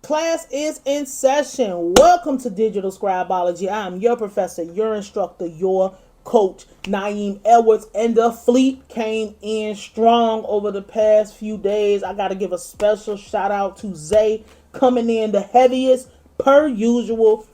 Class is in session. Welcome to Digital Scribeology. I am your professor, your instructor, your coach, Nayim Edwards, and the fleet came in strong over the past few days. I got to give a special shout out to Zay coming in the heaviest per usual.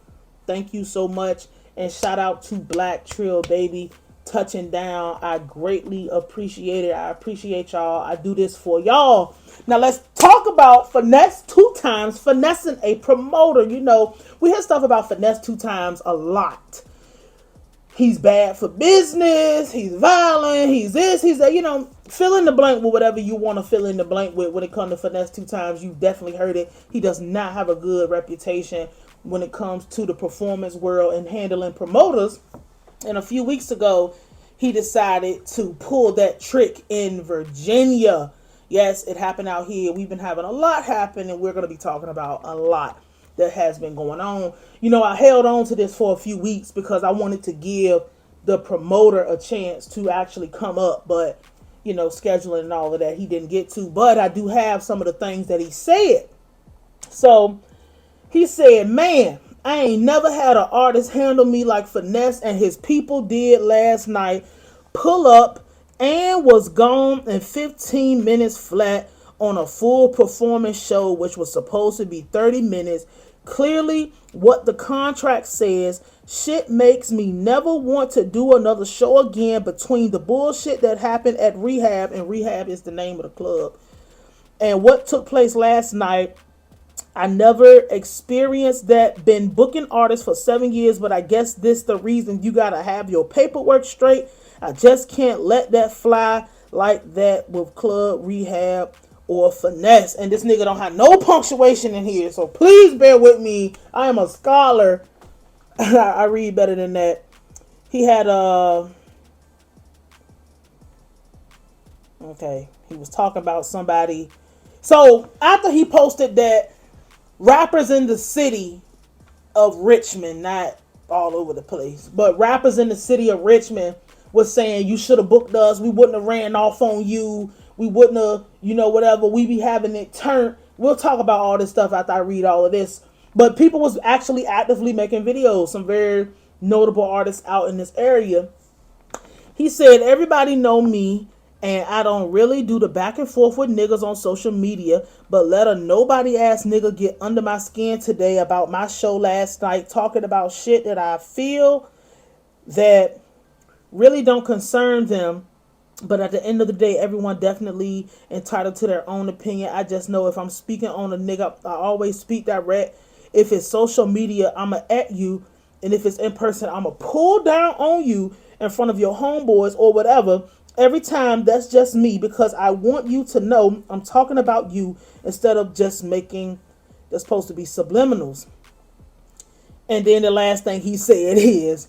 Thank you so much. And shout out to Black Trill Baby touching down. I greatly appreciate it. I appreciate y'all. I do this for y'all. Now let's talk about Finesse2tymes, finessing a promoter. You know, we hear stuff about Finesse2tymes a lot. He's bad for business, he's violent, he's this, he's that, fill in the blank with whatever you want to fill in the blank with when it comes to Finesse2tymes. You've definitely heard it. He does not have a good reputation when it comes to the performance world and handling promoters. And a few weeks ago, he decided to pull that trick in Virginia. Yes, it happened out here. We've been having a lot happen, and we're going to be talking about a lot that has been going on. I held on to this for a few weeks because I wanted to give the promoter a chance to actually come up, but scheduling and all of that he didn't get to. But I do have some of the things that he said. So he said, man, I ain't never had an artist handle me like Finesse and his people did last night. Pull up and was gone in 15 minutes flat on a full performance show, which was supposed to be 30 minutes. Clearly, what the contract says, shit makes me never want to do another show again between the bullshit that happened at Rehab, and Rehab is the name of the club, and what took place last night. I never experienced that. Been booking artists for 7 years, but I guess this the reason. You gotta have your paperwork straight. I just can't let that fly like that with Club Rehab or Finesse. And this nigga don't have no punctuation in here, so please bear with me. I am a scholar. I read better than that. He had okay, he was talking about somebody. So after he posted that, rappers in the city of Richmond, not all over the place, but rappers in the city of Richmond was saying you should have booked us. We wouldn't have ran off on you. We wouldn't have, whatever. We be having it turned. We'll talk about all this stuff after I read all of this. But people was actually actively making videos. Some very notable artists out in this area. He said, everybody know me, and I don't really do the back and forth with niggas on social media, but let a nobody ass nigga get under my skin today about my show last night, talking about shit that I feel that really don't concern them. But at the end of the day, everyone definitely entitled to their own opinion. I just know if I'm speaking on a nigga, I always speak direct. If it's social media, I'ma at you. And if it's in person, I'ma pull down on you in front of your homeboys or whatever. Every time, that's just me, because I want you to know I'm talking about you instead of just making, that's supposed to be subliminals. And then the last thing he said is,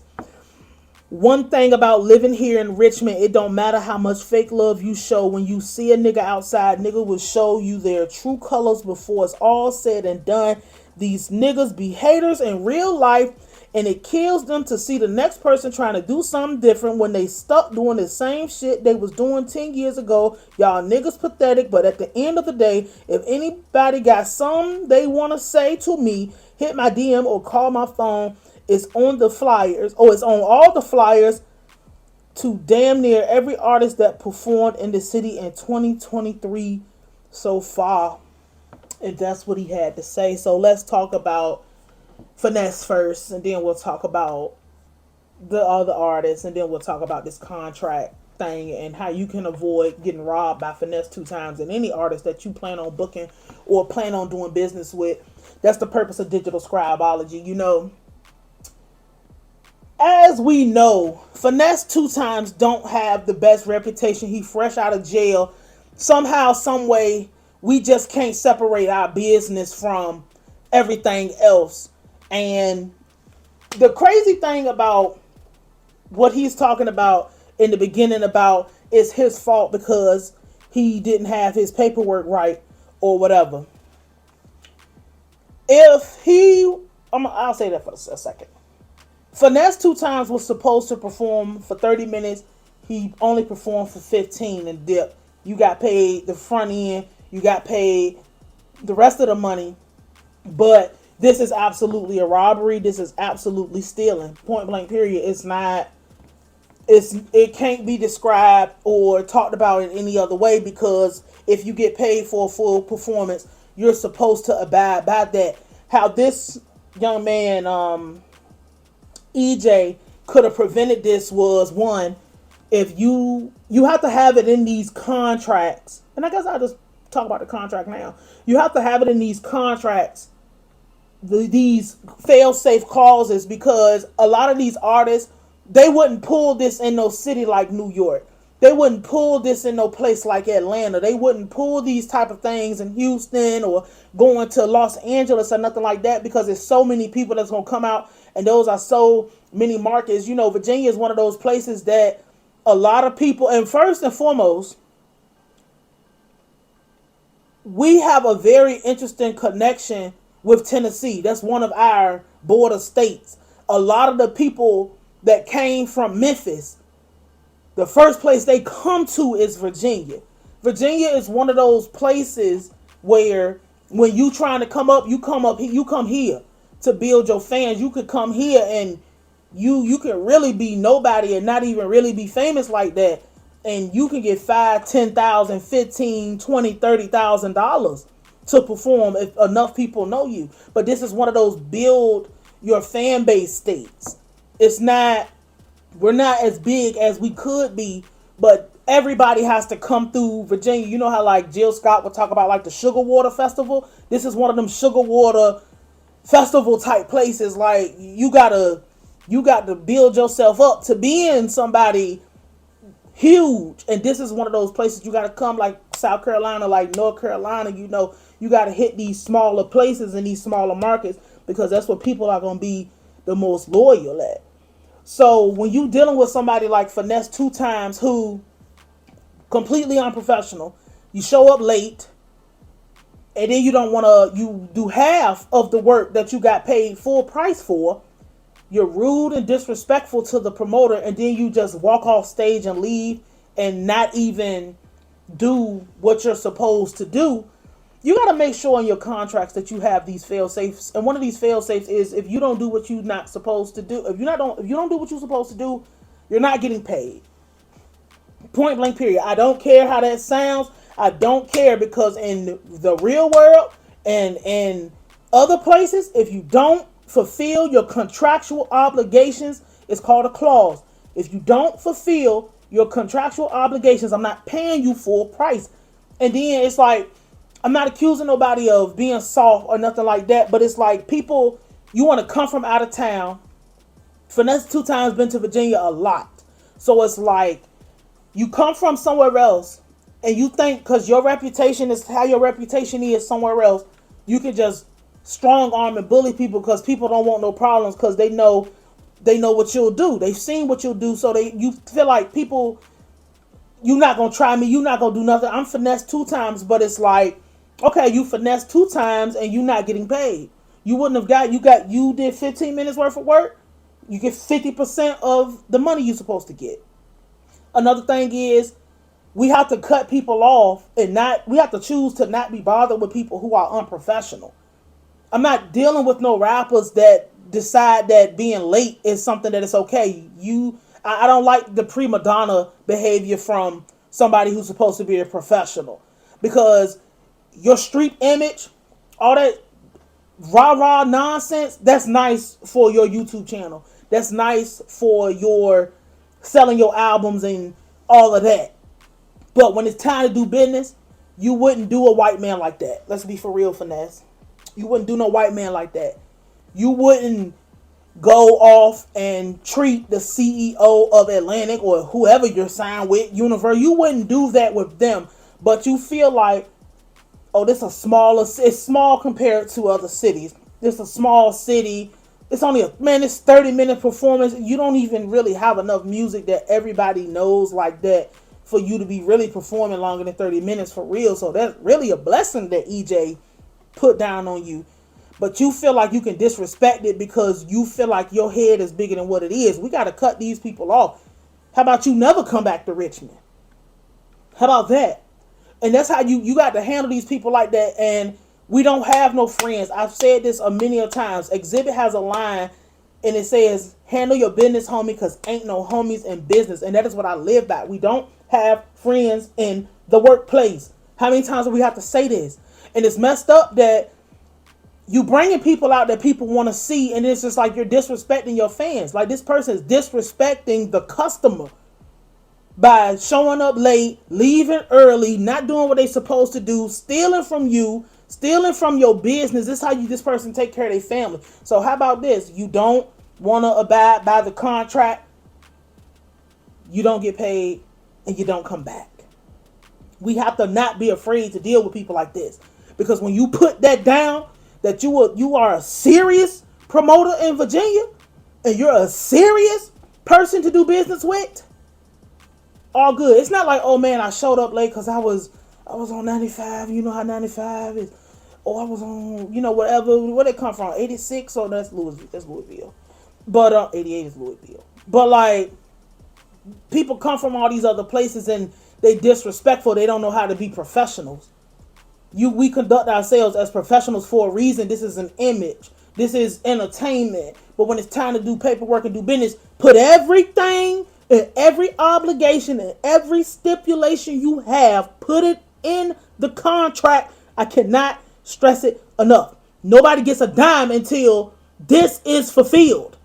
one thing about living here in Richmond, it don't matter how much fake love you show. When you see a nigga outside, nigga will show you their true colors before it's all said and done. These niggas be haters in real life, and it kills them to see the next person trying to do something different when they stuck doing the same shit they was doing 10 years ago. Y'all niggas pathetic, but at the end of the day, if anybody got something they want to say to me, hit my DM or call my phone. It's on the flyers, or it's on all the flyers to damn near every artist that performed in the city in 2023 so far. And that's what he had to say. So let's talk about Finesse first, and then we'll talk about the other artists, and then we'll talk about this contract thing and how you can avoid getting robbed by Finesse2tymes and any artist that you plan on booking or plan on doing business with. That's the purpose of Digital Scribeology. As we know, Finesse2tymes don't have the best reputation. He fresh out of jail. Somehow, some way, we just can't separate our business from everything else. And the crazy thing about what he's talking about in the beginning about is his fault because he didn't have his paperwork right or whatever. I'll say that for a second. Finesse2tymes was supposed to perform for 30 minutes. He only performed for 15 and dip. You got paid the front end. You got paid the rest of the money. But this is absolutely a robbery. This is absolutely stealing. Point blank. Period. It's not. It can't be described or talked about in any other way, because if you get paid for a full performance, you're supposed to abide by that. How this young man, EJ, could have prevented this was, one, if you have to have it in these contracts, and I guess I'll just talk about the contract now. You have to have it in these contracts, these fail-safe clauses, because a lot of these artists, they wouldn't pull this in no city like New York. They wouldn't pull this in no place like Atlanta. They wouldn't pull these type of things in Houston or going to Los Angeles or nothing like that, because there's so many people that's gonna come out, and those are so many markets. You know, Virginia is one of those places that a lot of people, and first and foremost, we have a very interesting connection with Tennessee. That's one of our border states. A lot of the people that came from Memphis, the first place they come to is Virginia. Virginia is one of those places where when you trying to come up, you come here to build your fans. You could come here and you can really be nobody and not even really be famous like that, and you can get $5,000, $10,000, $15,000, $20,000, $30,000 to perform if enough people know you. But this is one of those build your fan base states. It's not, we're not as big as we could be, but everybody has to come through Virginia. You know how like Jill Scott would talk about like the Sugar Water Festival? This is one of them sugar water festival type places. Like you gotta build yourself up to being somebody huge, and this is one of those places you gotta come, like South Carolina, like North Carolina. You know, you gotta hit these smaller places and these smaller markets, because that's what people are gonna be the most loyal at. So when you dealing with somebody like Finesse2tymes, who completely unprofessional, you show up late, and then you do half of the work that you got paid full price for. You're rude and disrespectful to the promoter, and then you just walk off stage and leave and not even do what you're supposed to do. You got to make sure in your contracts that you have these fail safes. And one of these fail safes is, if you don't do what you're not supposed to do, if you don't do what you're supposed to do, you're not getting paid. Point blank period. I don't care how that sounds. I don't care, because in the real world and in other places, if you don't fulfill your contractual obligations, it's called a clause. If you don't fulfill your contractual obligations, I'm not paying you full price. And then it's like, I'm not accusing nobody of being soft or nothing like that, but it's like, people, you want to come from out of town. Finesse2tymes been to Virginia a lot. So it's like, you come from somewhere else, and you think because your reputation is how your reputation is somewhere else, you can just strong arm and bully people, because people don't want no problems, because they know what you'll do. They've seen what you'll do, so you feel like people, you're not gonna try me, you're not gonna do nothing. I'm Finesse2tymes, but it's like, okay, you Finesse2tymes and you not getting paid. You wouldn't have you did 15 minutes worth of work, you get 50% of the money you're supposed to get. Another thing is, we have to cut people off, and we have to choose to not be bothered with people who are unprofessional. I'm not dealing with no rappers that decide that being late is something that is okay. I don't like the prima donna behavior from somebody who's supposed to be a professional, because your street image, all that rah-rah nonsense, that's nice for your YouTube channel. That's nice for your selling your albums and all of that. But when it's time to do business, you wouldn't do a white man like that. Let's be for real, Finesse. You wouldn't do no white man like that. You wouldn't go off and treat the CEO of Atlantic or whoever you're signed with, Universe. You wouldn't do that with them. But you feel like, oh, it's small compared to other cities. It's a small city. It's only it's 30-minute performance. You don't even really have enough music that everybody knows like that for you to be really performing longer than 30 minutes for real. So that's really a blessing that EJ put down on you. But you feel like you can disrespect it because you feel like your head is bigger than what it is. We got to cut these people off. How about you never come back to Richmond? How about that? And that's how you got to handle these people like that. And We don't have no friends. I've said this a many a times. Exhibit has a line and it says, handle your business, homie, because ain't no homies in business. And that is what I live by. We don't have friends in the workplace. How many times do we have to say this? And it's messed up that you bringing people out that people want to see, and it's just like you're disrespecting your fans. Like, this person is disrespecting the customer by showing up late, leaving early, not doing what they supposed to do, stealing from you, stealing from your business. This is how this person take care of their family. So how about this? You don't want to abide by the contract, you don't get paid, and you don't come back. We have to not be afraid to deal with people like this, because when you put that down, that you are a serious promoter in Virginia, and you're a serious person to do business with, all good. It's not like, oh man, I showed up late because I was on 95. You know how 95 is. Oh, I was on, whatever. Where they come from? 86? Oh, that's Louisville. But 88 is Louisville. But like, people come from all these other places and they disrespectful. They don't know how to be professionals. We conduct ourselves as professionals for a reason. This is an image. This is entertainment. But when it's time to do paperwork and do business, put everything and every obligation and every stipulation you have, put it in the contract. I cannot stress it enough. Nobody gets a dime until this is fulfilled.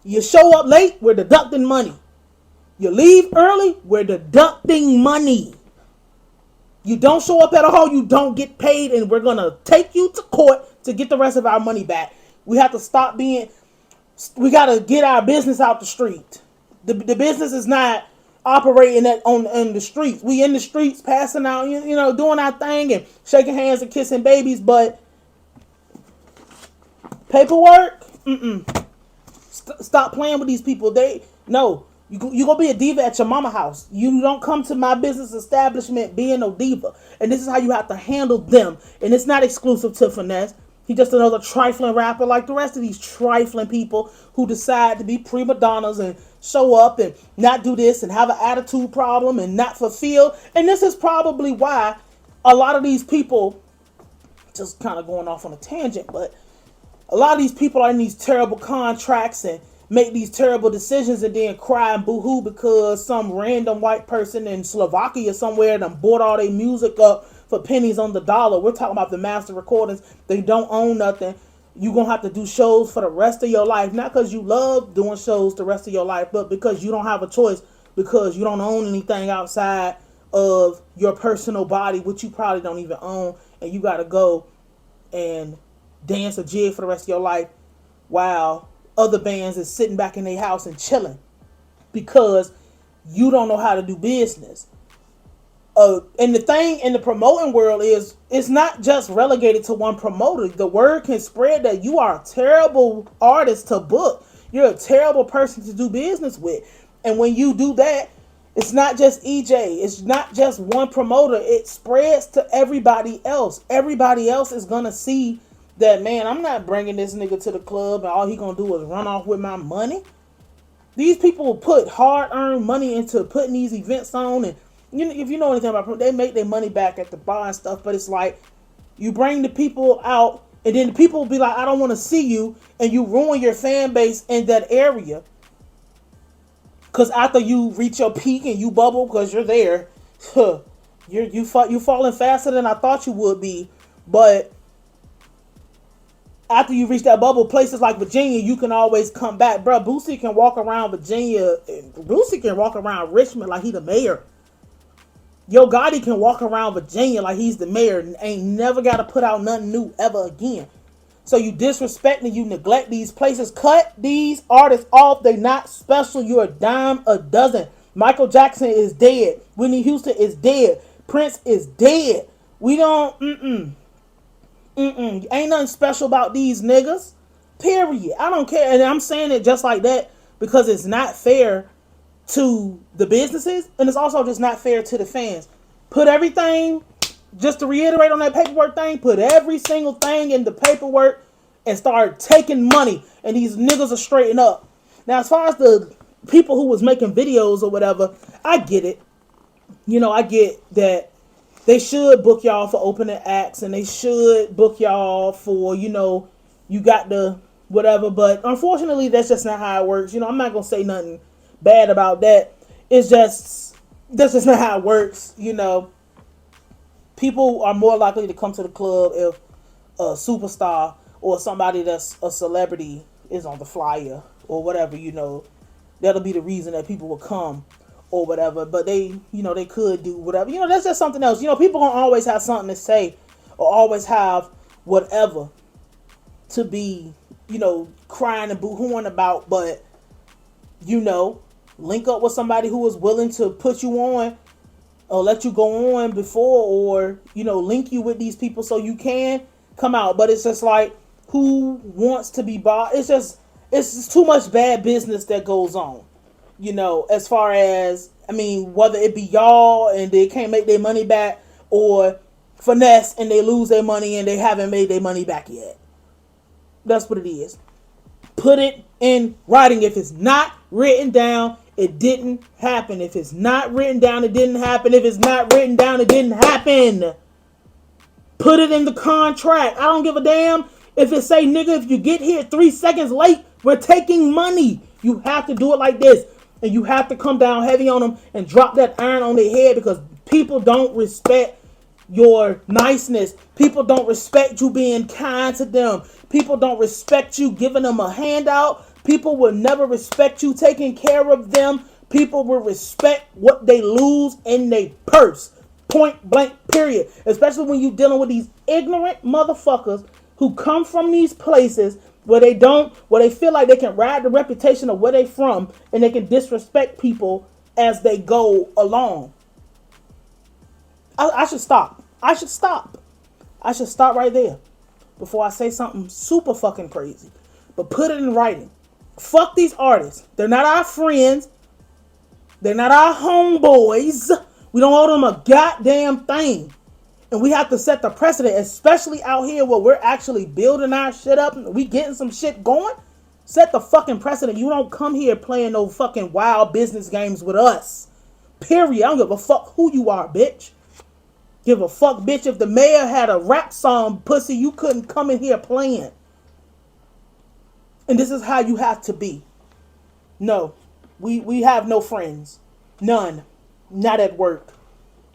You show up late, we're deducting money. You leave early, we're deducting money. You don't show up at all, you don't get paid, and we're going to take you to court to get the rest of our money back. We have to stop we got to get our business out the street. The business is not operating on the streets. We in the streets passing out, doing our thing and shaking hands and kissing babies, but paperwork, stop playing with these people. You gonna be a diva at your mama house. You don't come to my business establishment being no diva. And this is how you have to handle them. And it's not exclusive to Finesse. He's just another trifling rapper like the rest of these trifling people who decide to be prima donnas and show up and not do this and have an attitude problem and not fulfill. And this is probably why a lot of these people, just kind of going off on a tangent, but a lot of these people are in these terrible contracts and make these terrible decisions and then cry and boo-hoo because some random white person in Slovakia somewhere done bought all their music up for pennies on the dollar. We're talking about the master recordings. They don't own nothing. You're going to have to do shows for the rest of your life. Not because you love doing shows the rest of your life, but because you don't have a choice, because you don't own anything outside of your personal body, which you probably don't even own. And you got to go and dance a jig for the rest of your life while other bands is sitting back in their house and chilling because you don't know how to do business. And the thing in the promoting world is it's not just relegated to one promoter. The word can spread that you are a terrible artist to book. You're a terrible person to do business with. And when you do that, it's not just EJ. It's not just one promoter. It spreads to everybody else. Everybody else is going to see that, man, I'm not bringing this nigga to the club and all he gonna do is run off with my money. These people put hard-earned money into putting these events on, and if you know anything about, they make their money back at the bar and stuff, but it's like, you bring the people out, and then the people will be like, I don't want to see you, and you ruin your fan base in that area. Because after you reach your peak and you bubble because you're there, you're falling faster than I thought you would be, but after you reach that bubble, places like Virginia, you can always come back. Bruh, Boosie can walk around Virginia. Boosie can walk around Richmond like he the mayor. Yo Gotti can walk around Virginia like he's the mayor and ain't never got to put out nothing new ever again. So you disrespect and you neglect these places. Cut these artists off. They not special. You're a dime a dozen. Michael Jackson is dead. Whitney Houston is dead. Prince is dead. We don't, ain't nothing special about these niggas. Period. I don't care. And I'm saying it just like that because it's not fair to the businesses and it's also just not fair to the fans. Put everything, just to reiterate on that paperwork thing, put every single thing in the paperwork and start taking money and these niggas are straighten up. Now, as far as the people who was making videos or whatever, I get it. I get that They should book y'all for opening acts, and they should book y'all for, you got the whatever. But unfortunately, that's just not how it works. I'm not gonna say nothing bad about that. It's just that's just not how it works. People are more likely to come to the club if a superstar or somebody that's a celebrity is on the flyer or whatever. That'll be the reason that people will come or whatever. But they could do whatever. That's just something else. People gonna always have something to say or always have whatever to be, crying and boo-hooing about. But, link up with somebody who is willing to put you on or let you go on before, or, link you with these people so you can come out. But it's just like, who wants to be bought? It's just too much bad business that goes on. As far as, whether it be y'all and they can't make their money back, or Finesse and they lose their money and they haven't made their money back yet. That's what it is. Put it in writing. If it's not written down, it didn't happen. If it's not written down, it didn't happen. If it's not written down, it didn't happen. Put it in the contract. I don't give a damn if it say, nigga, if you get here 3 seconds late, we're taking money. You have to do it like this. And you have to come down heavy on them and drop that iron on their head, because people don't respect your niceness. People don't respect you being kind to them. People don't respect you giving them a handout. People will never respect you taking care of them. People will respect what they lose in their purse. Point blank, period. Especially when you're dealing with these ignorant motherfuckers who come from these places where they feel like they can ride the reputation of where they from, and they can disrespect people as they go along. I should stop. I should stop right there before I say something super fucking crazy. But put it in writing. Fuck these artists. They're not our friends. They're not our homeboys. We don't owe them a goddamn thing. And we have to set the precedent, especially out here where we're actually building our shit up and we getting some shit going. Set the fucking precedent. You don't come here playing no fucking wild business games with us. Period. I don't give a fuck who you are, bitch. Give a fuck, bitch. If the mayor had a rap song, pussy, you couldn't come in here playing. And this is how you have to be. No. We have no friends. None. Not at work.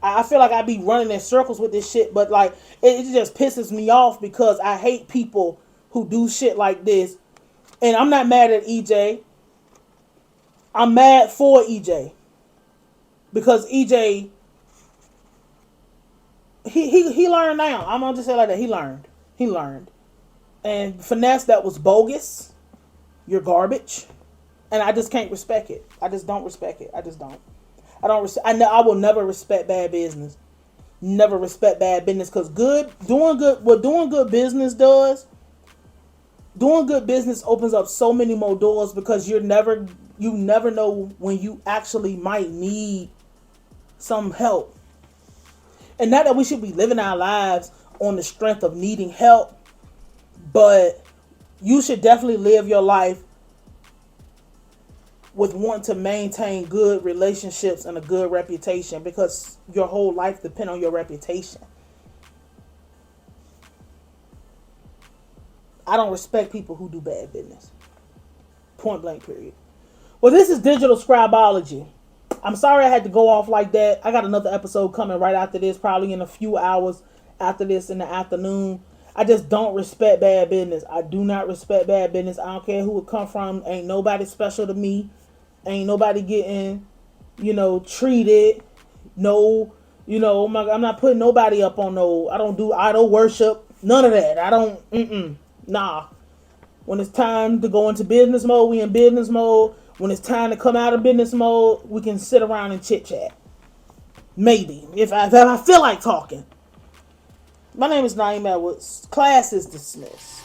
I feel like I be running in circles with this shit, but like it just pisses me off because I hate people who do shit like this. And I'm not mad at EJ. I'm mad for EJ. Because EJ, he learned now. I'm gonna just say it like that. He learned. And Finesse, that was bogus. You're garbage. And I just can't respect it. I just don't respect it. I just don't. I will never respect bad business. Never respect bad business, because doing good business does. Doing good business opens up so many more doors, because you never know when you actually might need some help. And not that we should be living our lives on the strength of needing help, but you should definitely live your life with wanting to maintain good relationships and a good reputation, because your whole life depends on your reputation. I don't respect people who do bad business. Point blank, period. Well, this is Digital Scribeology. I'm sorry I had to go off like that. I got another episode coming right after this, probably in a few hours after this in the afternoon. I just don't respect bad business. I do not respect bad business. I don't care who it come from. Ain't nobody special to me. Ain't nobody getting, treated. No, I'm not putting nobody up on no, I don't do idol worship. None of that. I don't, nah. When it's time to go into business mode, we in business mode. When it's time to come out of business mode, we can sit around and chit chat. Maybe. If I feel like talking. My name is Nayim. Class is dismissed.